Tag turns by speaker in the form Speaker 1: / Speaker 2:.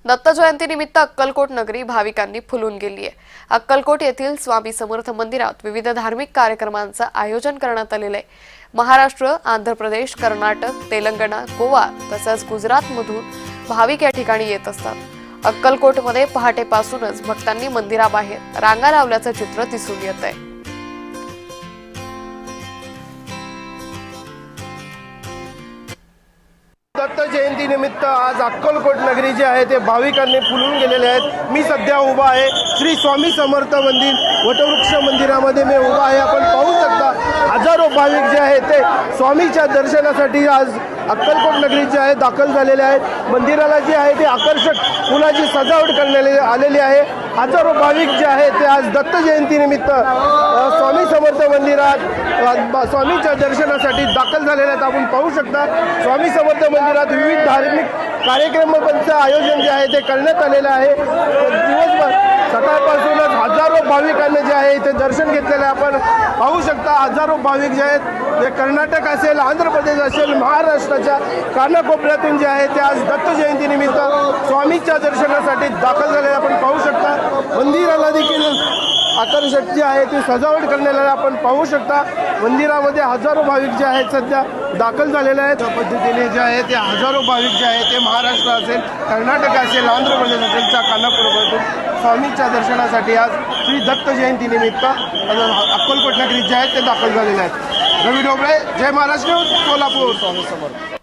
Speaker 1: दत्त जयंतीनिमित्त अक्कलकोट नगरी भाविकांनी फुलून गेली आहे। अक्कलकोट येथील स्वामी समर्थ मंदिरात विविध धार्मिक कार्यक्रमांचं आयोजन करण्यात आलेलं आहे। महाराष्ट्र, आंध्र प्रदेश, कर्नाटक, तेलंगणा, गोवा तसंच गुजरातमधून भाविक या ठिकाणी येत असतात। अक्कलकोटमध्ये पहाटेपासूनच भक्तांनी मंदिराबाहेर रांगा लावल्याचं चित्र दिसून येत आहे।
Speaker 2: दत्त जयंती निमित्त आज अक्कलकोट नगरी जे आहे ते भाविकांनी फुलून गेलेले आहेत। मी सध्या उभा आहे श्री स्वामी समर्थ मंदिर वटवृक्ष मंदिरामध्ये मी उभा आहे। आपण पाहू शकता हजारो भाविक जे आहेत ते स्वामीच्या दर्शनासाठी आज अक्कलकोट नगरी जे आहे दाखल झालेले आहेत। मंदिराला जे आहे ते आकर्षक फुलाची सजावट करण्यात आलेली आहे। हजारो भाविक जे आहेत ते आज दत्त जयंती निमित्त स्वामी समर्थ मंदिरात स्वामीच्या दर्शनासाठी दाखल झालेले आहेत। आपण पाहू शकता स्वामी समर्थ मंदिरात विविध धार्मिक कार्यक्रमांचं आयोजन जे आहे ते करण्यात आलेलं आहे। दिवसभर सकाळपासूनच हजारो भाविकांनी जे आहे ते दर्शन घेतलेलं आहे। आपण पाहू शकता हजारो भाविक जे आहेत ते कर्नाटक असेल, आंध्र प्रदेश असेल, महाराष्ट्राच्या कानाकोपऱ्यातून जे आहे ते आज दत्त जयंती निमित्त स्वामीच्या दर्शनासाठी दाखल झालेले आपण पाहू शकता। मंदिराला देखील आकर्षक जे आहे ती सजावट करण्याला आपण पाहू शकता। मंदिरामध्ये हजारो भाविक जे आहेत सध्या दाखल झालेले आहेत। त्या पद्धतीने जे आहे ते हजारो भाविक जे आहे ते महाराष्ट्र असेल, कर्नाटक असेल, आंध्र प्रदेश असेल च्या कानाकोपऱ्यातून स्वामीच्या दर्शनासाठी आज श्री दत्त जयंती निमित्त अक्कलकोट नगरीत जे आहेत ते दाखल झालेले आहेत। रवी ढोबळे, जय महाराष्ट्र, सोलापूर, स्वामी समर्थ।